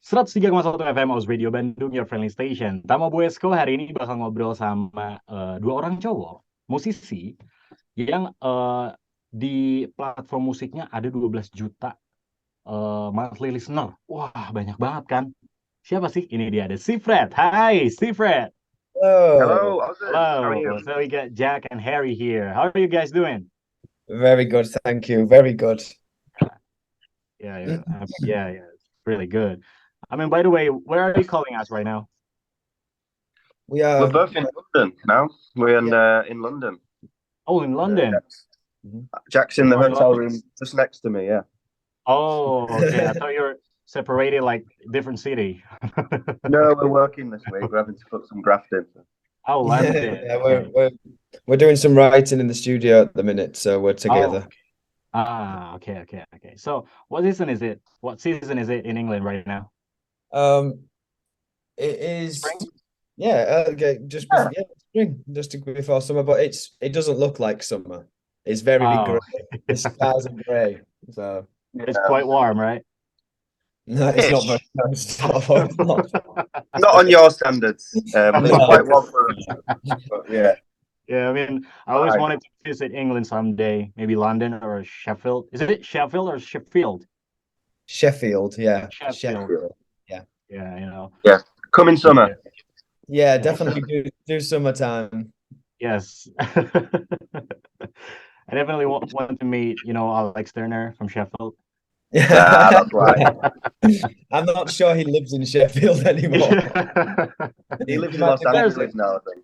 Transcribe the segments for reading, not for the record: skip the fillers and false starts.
103,1 FM Oz Radio Bandung, your friendly station. Tama Buesco hari ini bakal ngobrol sama dua orang cowok, musisi, yang di platform musiknya ada 12 juta monthly listener. Wah, banyak banget kan? Siapa sih? Ini dia, ada Seafret. Hai, Seafret. Oh, Hello, Ozzy. How are you? Hello. So we got Jack and Harry here. How are you guys doing? very good. Thank you. Very good. Yeah. It's really good. I mean, by the way, where are you calling us right now? We We're are. both in London now. We're in London. Oh, in London. Jack's in the You're in hotel London. room just next to me. Yeah. Oh, okay. I thought you were separated like different city. No, we're working this week. We're having to put some graft in. Oh, London. Yeah, Okay. we're doing some writing in the studio at the minute, so we're Oh, together. okay. So, what season is it? What season is it in England right now? It is. Spring? Yeah, okay, spring, just before summer, but it doesn't look like summer. It's very Oh, grey. The skies are grey, so it's Yeah. quite warm, right? no, it's not very Ish. nice. It's not. Not on your standards. It's No. quite warm for us. But yeah. Yeah, I mean, I always Fine. wanted to visit England someday, maybe London or Sheffield. Is it Sheffield or Sheffield? Sheffield, yeah, Sheffield. yeah, Yeah, you know. Come in summer. yeah. Yeah. Definitely do summertime. Yes. I definitely want to meet, Alex Turner from Sheffield. That's why. I'm not sure he lives in Sheffield anymore. He lives in might Los be better. Angeles now, I think.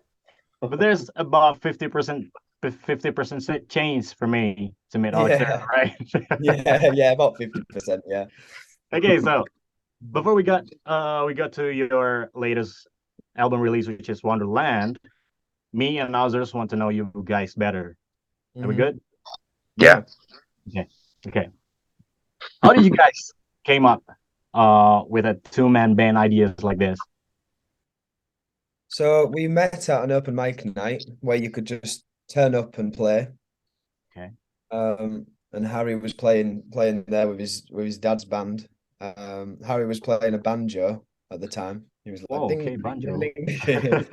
But there's about 50% chance for me to meet Alex Turner, right? Yeah, about 50%, yeah. Okay, so before we got to your latest album release, which is Wonderland, me and others want to know you guys better. Are we good? Yeah. Okay. How did you guys came up with a two-man band ideas like this? So we met at an open mic night where you could just turn up and play. Okay. And Harry was playing there with his dad's band. Harry was playing a banjo at the time. He was like, Oh, ding, okay, ding, banjo. ding, ding.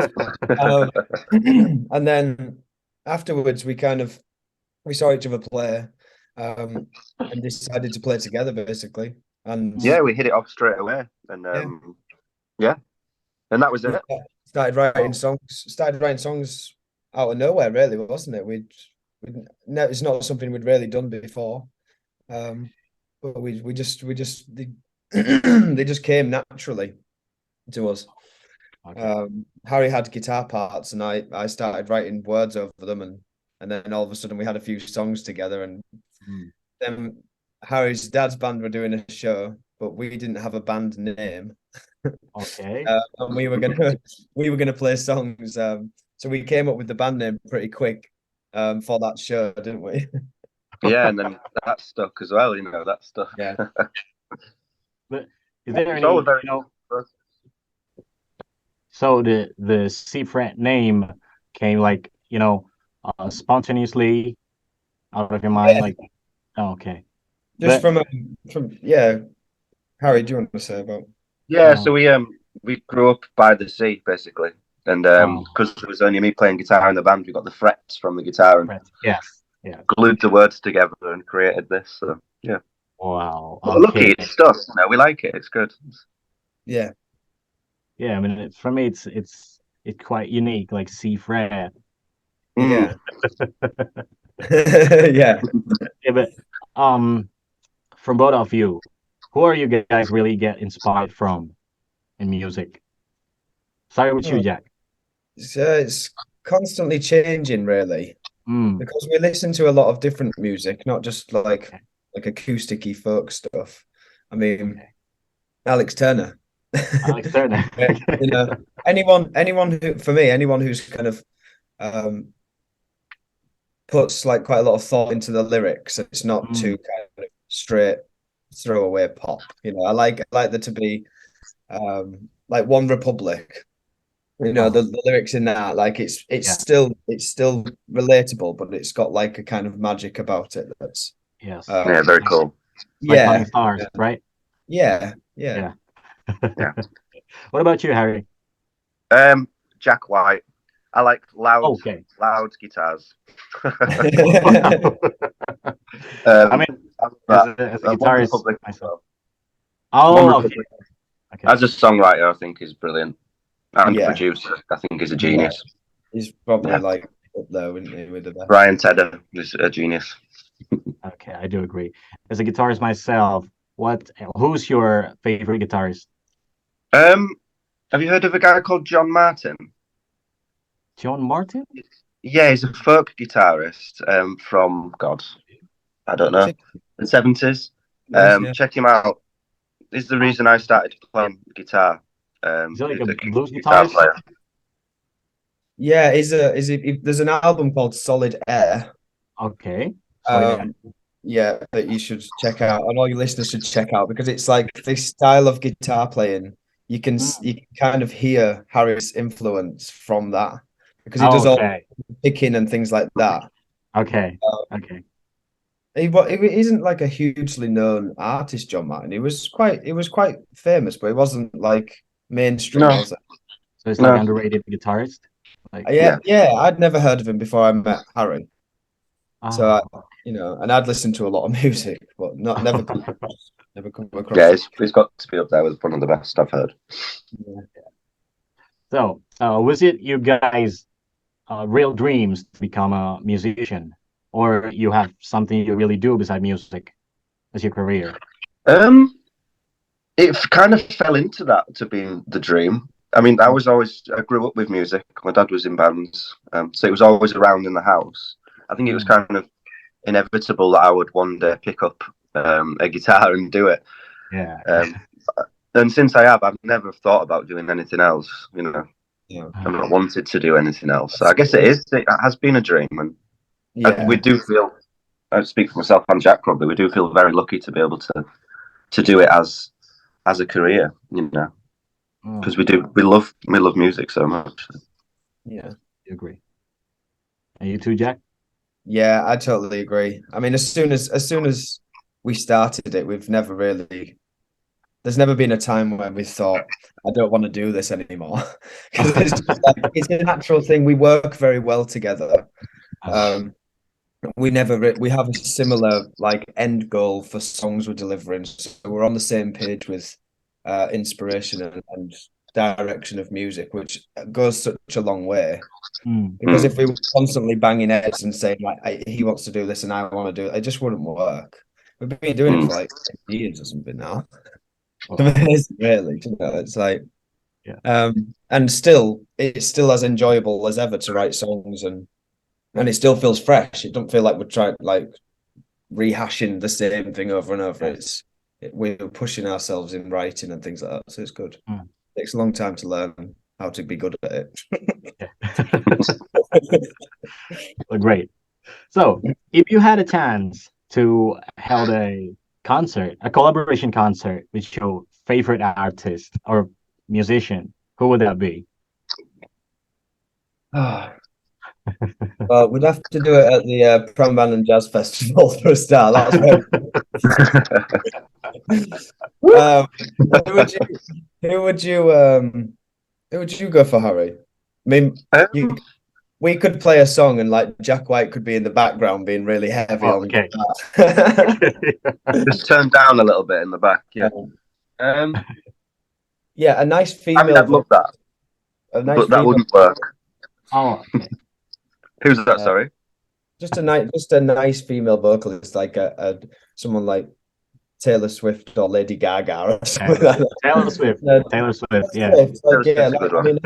And then afterwards we saw each other play, and decided to play together basically. And Yeah, we hit it off straight away. And Yeah. And that was we it. started writing songs out of nowhere, really, wasn't it? No, it's not something we'd really done before. But they just came naturally to us. Okay. Harry had guitar parts, and I started writing words over them, and then all of a sudden we had a few songs together, and then Harry's dad's band were doing a show, but we didn't have a band name. Okay. And we were gonna play songs. So we came up with the band name pretty quick for that show, didn't we? Yeah, and then that stuck as well, that stuck. Yeah. But is there It's any, all very so the Seafret name came like, spontaneously out of your mind, like, oh, okay. Just But from yeah. Harry, do you want to say about? Yeah, so we grew up by the sea basically, and because there was only me playing guitar in the band, we got the frets from the guitar and yes, yeah. glued the words together and created this. So yeah, Wow. well, lucky Okay. it's stuck. We like it. It's good. Yeah. Yeah, I mean, for me, it's quite unique, like Seafret. Yeah. Yeah. Yeah, but from both of you, who are you guys really get inspired from in music? Start with you, Jack. So it's constantly changing, really, because we listen to a lot of different music, not just like acoustic-y folk stuff. I mean, Alex Turner. Alex Turner. Anyone who's kind of puts like quite a lot of thought into the lyrics. It's not too kind of straight throwaway pop. I like there to be like One Republic. The lyrics in that, like it's still relatable, but it's got like a kind of magic about it that's Yes. Yeah, very cool. Like Hunting Stars, right? Yeah. Yeah. Yeah. What about you, Harry? Jack White. I like loud guitars. I mean, as a One guitarist Republic as myself. well. One Oh, okay. Republic. As a songwriter, I think is brilliant, and Yeah. producer, I think is a genius. He's probably like up there, wouldn't he, with the best. Brian Tedder is a genius. Okay, I do agree. As a guitarist myself, who's your favorite guitarist? Have you heard of a guy called John Martin? John Martin? Yeah, he's a folk guitarist from God, I don't know, the 70s. Check him out. This is the reason I started playing guitar. Is he like a blues guitar guitarist? player. Yeah, there's an album called Solid Air. Okay. Yeah, that you should check out, and all your listeners should check out, because it's like this style of guitar playing. You can kind of hear Harry's influence from that, because he does all picking and things like that. Okay. He isn't like a hugely known artist, John Martin. He was quite famous, but he wasn't like mainstream, was it? So it's like underrated guitarist. Like, yeah, I'd never heard of him before I met Harry. So and I'd listened to a lot of music, but never come across. Yeah, he's got to be up there with one of the best I've heard. Yeah. So, was it you guys' real dreams to become a musician, or you have something you really do beside music as your career? It kind of fell into that, to being the dream. I mean, I grew up with music. My dad was in bands, so it was always around in the house. I think it was kind of inevitable that I would one day pick up a guitar and do it. Yeah. And since I've never thought about doing anything else. I've not wanted to do anything else. So I guess it has been a dream, and we do feel. I speak for myself and Jack. Probably we do feel very lucky to be able to do it as a career. Because we love music so much. Yeah, I agree. And you too, Jack? Yeah, I totally agree. I mean, as soon as we started it, there's never been a time when we thought, I don't want to do this anymore. Because it's a natural thing. We work very well together. We have a similar like end goal for songs we're delivering. So we're on the same page with inspiration and direction of music, which goes such a long way. Because if we were constantly banging heads and saying like he wants to do this and I want to do it, it just wouldn't work. We've been doing it for like 10 years or something now. Really, it's like, and it's still as enjoyable as ever to write songs, and it still feels fresh. It don't feel like we're trying like rehashing the same thing over and over. We're pushing ourselves in writing and things like that, so it's good. It takes a long time to learn how to be good at it. Well, great. So, if you had a chance to hold a collaboration concert with your favorite artist or musician, who would that be? Well, we'd have to do it at the Pram Band and Jazz Festival for a start. That's who would you go for, Harry? I mean, we could play a song and like Jack White could be in the background being really heavy on guitar. Just turn down a little bit in the back. Yeah, a nice female. I mean, I'd love that, but that wouldn't work. Oh, okay. Who's that? Sorry. Just a nice female vocalist, like someone like Taylor Swift or Lady Gaga or something like that. Taylor Swift, yeah. I mean,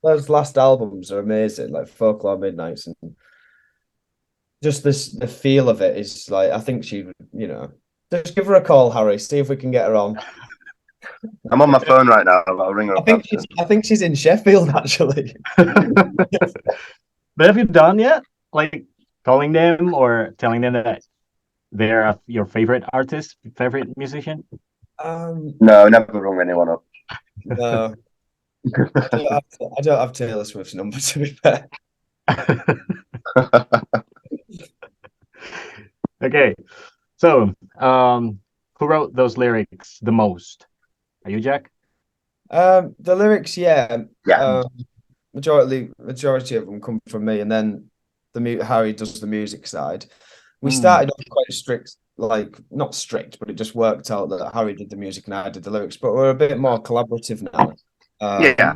those last albums are amazing, like Folklore Midnights, and just the feel of it is like, I think she, just give her a call, Harry. See if we can get her on. I'm on my phone right now. I'll ring her. I think she's in Sheffield actually. But have you done yet? Like calling them or telling them that they're your favorite artist, favorite musician? No, never rung anyone up. No. I don't have Taylor Swift's number, to be fair. Okay. So, who wrote those lyrics the most? Are you, Jack? The lyrics, yeah. Yeah. Majority of them come from me, and then Harry does the music side. We started off quite strict, like not strict, but it just worked out that Harry did the music and I did the lyrics. But we're a bit more collaborative now. Yeah.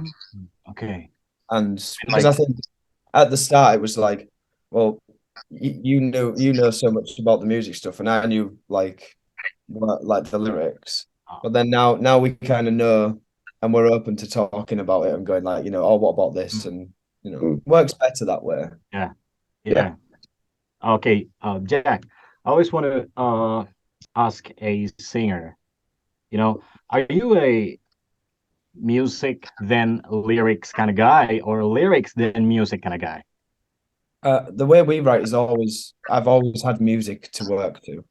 Okay. And because I think at the start it was like, well, you know so much about the music stuff, and I knew like the lyrics. But then now we kind of know, and we're open to talking about it and going like, oh, what about this? And works better that way. Yeah. Okay, Jack, I always want to ask a singer, are you a music then lyrics kind of guy, or lyrics then music kind of guy? The way we write is I've always had music to work to.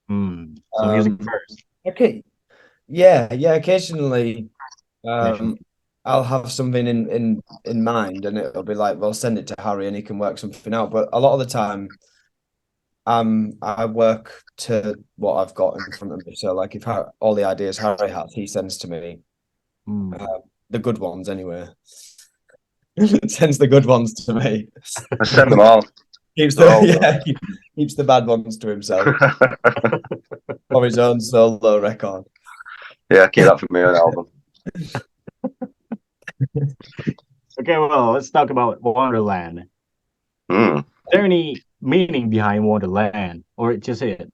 So music first. Okay. Yeah. Occasionally, I'll have something in mind, and it'll be like, well, send it to Harry, and he can work something out. But a lot of the time, I work to what I've got in front of me. So, like, if all the ideas Harry has, he sends to me. The good ones, anyway. Sends the good ones to me. I send them all. Keeps the bad ones to himself for his own solo record. Yeah, keep that for my own album. Okay, well, let's talk about Wonderland. Is there any meaning behind Wonderland, or just it?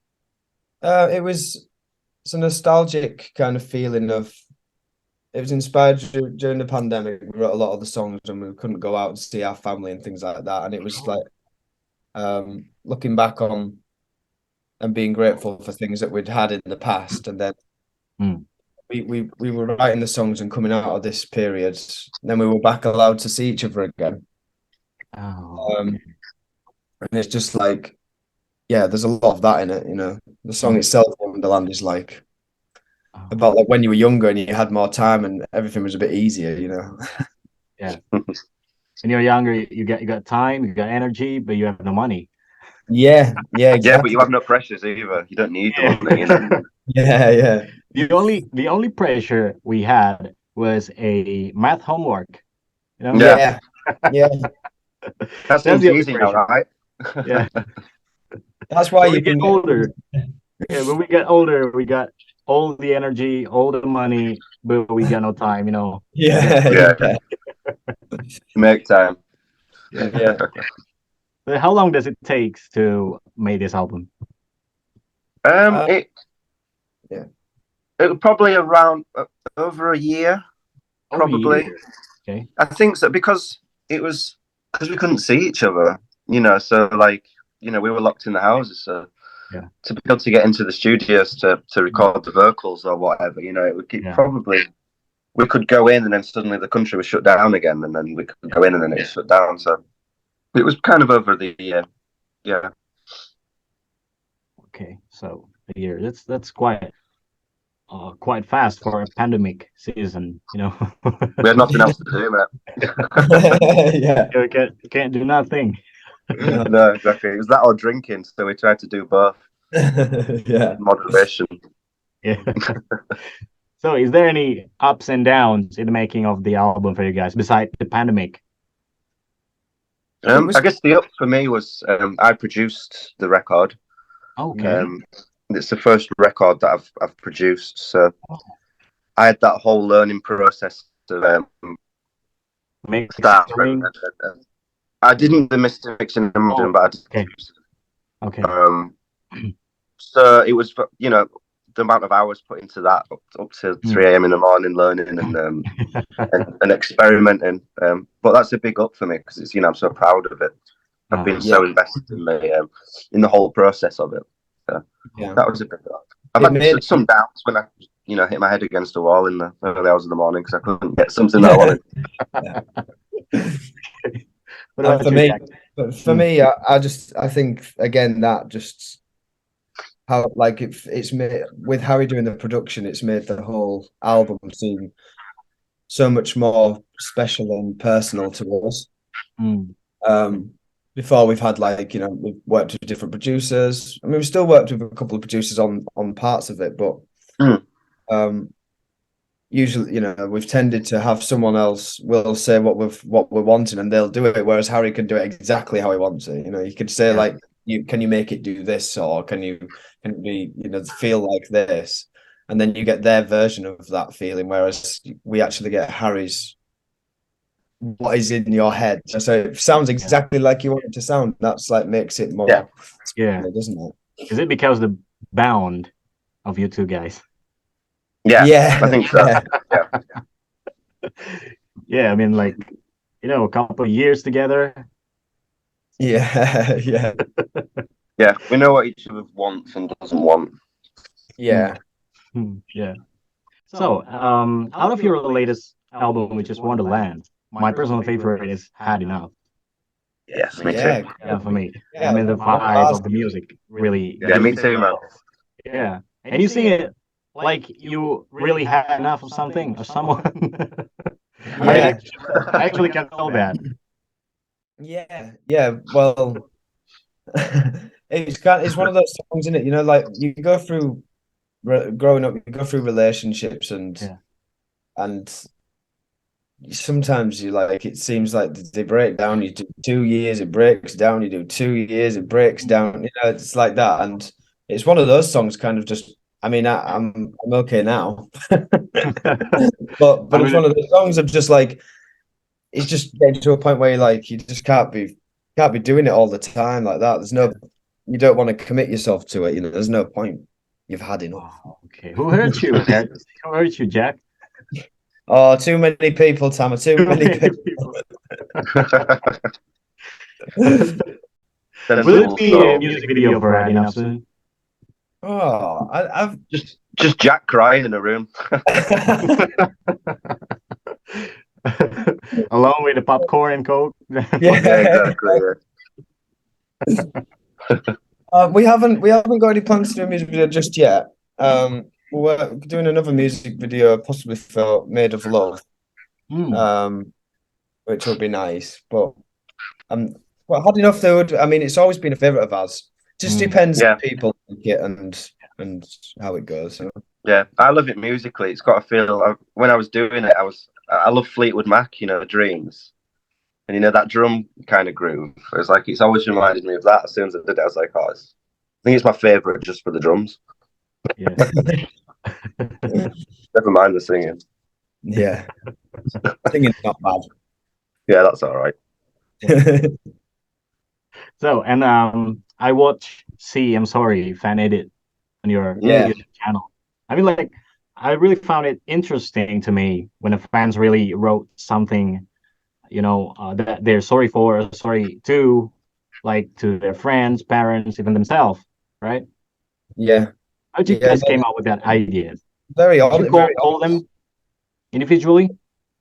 It's a nostalgic kind of feeling of. It was inspired during the pandemic. We wrote a lot of the songs, and we couldn't go out and see our family and things like that. And it was like looking back on and being grateful for things that we'd had in the past, and then we were writing the songs and coming out of this period. And then we were back allowed to see each other again. And it's just like, yeah, there's a lot of that in it. The song itself, Wonderland, is like about like when you were younger and you had more time and everything was a bit easier. Yeah. When you're younger, you got time, you got energy, but you have no money. Yeah, exactly. Yeah, but you have no pressures either. You don't need the money. Yeah. The only pressure we had was a math homework. Yeah. That seems easy now, right? Yeah. That's why you get older. Yeah, when we get older, we got all the energy, all the money, but we got no time. Yeah. Make time. Yeah. How long does it take to make this album? It was probably around over a year, probably. Okay. I think so, because we couldn't see each other, so like, we were locked in the houses, so to be able to get into the studios to record the vocals or whatever, it would keep probably, we could go in and then suddenly the country was shut down again, and then we could go in and then it was shut down, so it was kind of over the year. Yeah. Okay, so a year. That's quite fast for a pandemic season. We had nothing else to do, man. Yeah. We can't do nothing. No, exactly. It was that or drinking, so we tried to do both. Yeah. Moderation. Yeah. So, is there any ups and downs in the making of the album for you guys besides the pandemic? I guess the up for me was I produced the record. Okay. It's the first record that I've produced, so I had that whole learning process of start. I didn't do the mixing and mastering, but I did. Okay. So it was, the amount of hours put into that up to 3 a.m. in the morning, learning and experimenting. But that's a big up for me because it's, I'm so proud of it. I've been so invested in the whole process of it. So that was a big up. I've had some doubts when I, hit my head against a wall in the early hours of the morning because I couldn't get something that I wanted. For me, I think again that just how like it's made with Harry doing the production, it's made the whole album seem so much more special and personal to us. Before we've had we've worked with different producers. I mean, we've still worked with a couple of producers on parts of it, but usually, we've tended to have someone else will say what we're wanting, and they'll do it. Whereas Harry can do it exactly how he wants it. You could say like, can you make it do this, or can it be, feel like this, and then you get their version of that feeling. Whereas we actually get Harry's, what is in your head. So it sounds exactly like you want it to sound. That's like makes it more, doesn't it? Is it because the bond of you two guys? Yeah, I think so. Yeah, I mean, like, a couple of years together. Yeah. Yeah, we know what each other wants and doesn't want. Yeah. Yeah. So, out of your latest album, which is Wonderland, my personal favorite is Had Enough. Yes, me too. Yeah, for me. I mean, the vibe of the music really. Yeah, me too, man. Yeah, and you sing it like you really had enough of something or someone. I actually can tell that. Yeah. Well, it's one of those songs, isn't it? Like you go through growing up, you go through relationships, and sometimes you like, it seems like they break down. You do 2 years, it breaks down. You do 2 years, it breaks down. It's like that, and it's one of those songs. Kind of just. I mean, I'm okay now, but it's one of those songs of just like, it's just getting to a point where you just can't be doing it all the time like that. You don't want to commit yourself to it. There's no point. You've had enough. Oh, okay, who hurt you, Jack? Who hurt you, Jack? Oh, too many people, Tama. Too many people. Will it be a music video for Had Enough soon? Oh, I've just Jack crying in a room, along with the popcorn and Coke. Exactly. We haven't got any plans to do a music video just yet. We're doing another music video, possibly for Made of Love, which would be nice. But Had Enough, though. I mean, it's always been a favorite of ours. Just depends on people like it and how it goes. Yeah, I love it musically. It's got a feel. When I was doing it, I love Fleetwood Mac. Dreams, and that drum kind of groove. It's always reminded me of that. As soon as I did it, I was like, I think it's my favorite just for the drums. Yeah. Never mind the singing. Yeah, singing's not bad. Yeah, that's all right. So, and I watch I'm Sorry fan edit on your YouTube channel. I mean, like, I really found it interesting to me when the fans really wrote something, that they're sorry for, or sorry to, like, to their friends, parents, even themselves, right? Yeah. How did you guys came up with that idea? Very odd. Did you call them individually?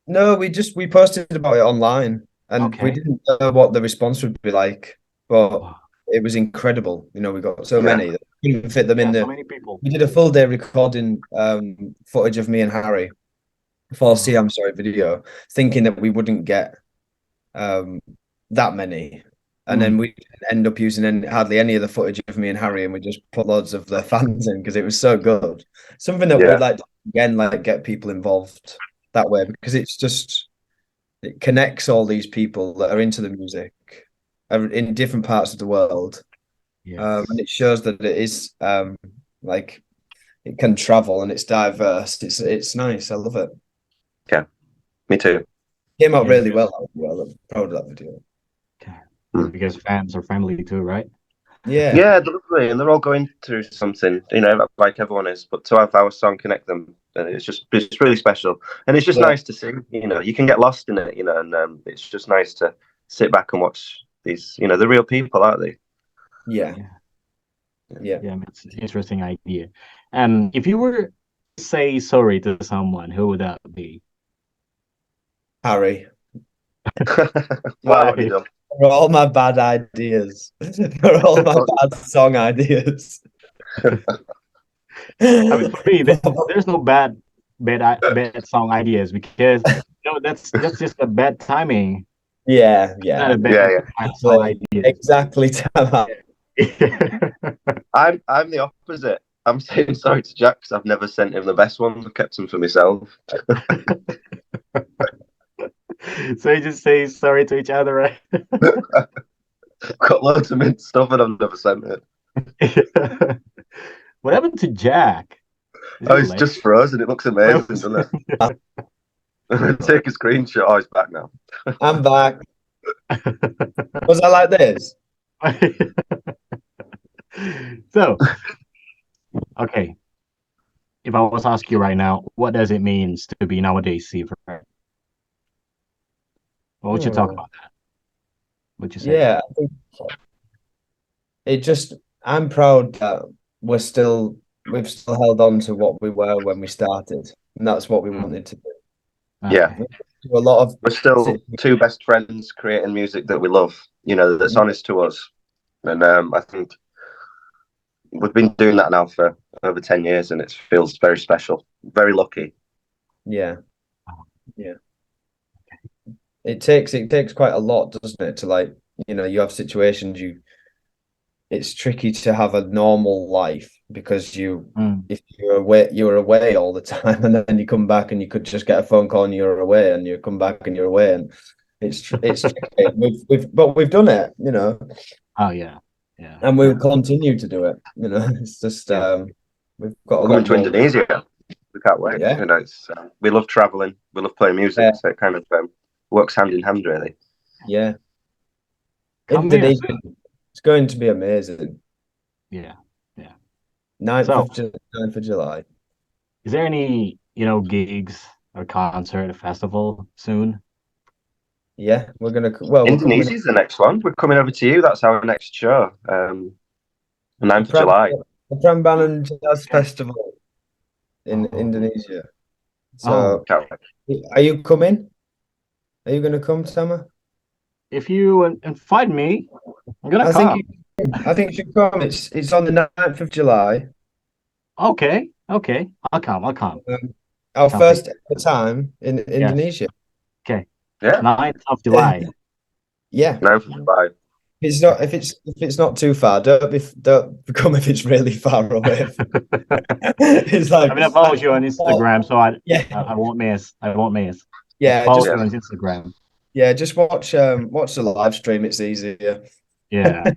No, we posted about it online, and we didn't know what the response would be like, but it was incredible. We got so many that we couldn't fit them in so many people. We did a full day recording footage of me and Harry for I'm Sorry video, thinking that we wouldn't get that many. And then we end up using hardly any of the footage of me and Harry, and we just put loads of the fans in because it was so good. Something that we'd like to, again, like, get people involved that way, because it connects all these people that are into the music in different parts of the world. And it shows that it is like, it can travel and it's diverse. It's nice. I love it. Yeah, me too. Came out really well. I'm proud of that video. Because fans are family too, right? Yeah, they're lovely, and they're all going through something, like everyone is. But to have our song connect them, it's really special, and it's just nice to see. You can get lost in it, and it's just nice to sit back and watch these. The real people, aren't they? Yeah. It's an interesting idea. And if you were to say sorry to someone, who would that be? Harry. What have you done? For all my bad ideas, for all my bad song ideas. I mean, for me, there's no bad song ideas, because that's just a bad timing. Yeah. Not a bad song idea. Exactly, Tama. I'm the opposite. I'm saying sorry to Jack because I've never sent him the best one. I've kept them for myself. So you just say sorry to each other, right? I've got loads of mint stuff and I've never sent it. What happened to Jack? Oh, it's just frozen. It looks amazing, doesn't it? Take a screenshot. Oh, he's back now. I'm back. Was I like this? So, okay. If I was to ask you right now, what does it mean to be nowadays Seafret? What would you talk about that? What'd you say? Yeah, I think I'm proud that we've still held on to what we were when we started, and that's what we wanted to do. Yeah, a lot of we're still two best friends creating music that we love. You know, that's honest to us, and I think we've been doing that now for over 10 years, and it feels very special, very lucky. Yeah. It takes quite a lot, doesn't it? To like, you have situations it's tricky to have a normal life because if you're away all the time, and then you come back and you could just get a phone call and you're away, and you come back and you're away, and it's tricky. We've done it, Oh yeah, and we'll continue to do it. It's just we've got going to Indonesia. We can't wait. Yeah. We love traveling. We love playing music. So it kind of works hand in hand, really. Yeah. Indonesia. It's going to be amazing. Yeah. 9th of July. Is there any, gigs or concert or festival soon? Yeah, we're gonna. Indonesia's the next one. We're coming over to you. That's our next show. The 9th of July. The Prambanan Jazz Festival in Indonesia. So, are you coming? Are you going to come, Tama? If you invite me, I'm gonna come. I think you should come. It's on the 9th of July. Okay. I'll come. Our first ever time in Indonesia. Okay. Yeah. 9th of July. Yeah. 9th of July. If it's not too far, don't come if it's really far away. It's like, I follow you on Instagram, so I won't miss. Yeah, follow you on Instagram. Yeah, just watch the live stream. It's easier. Yeah.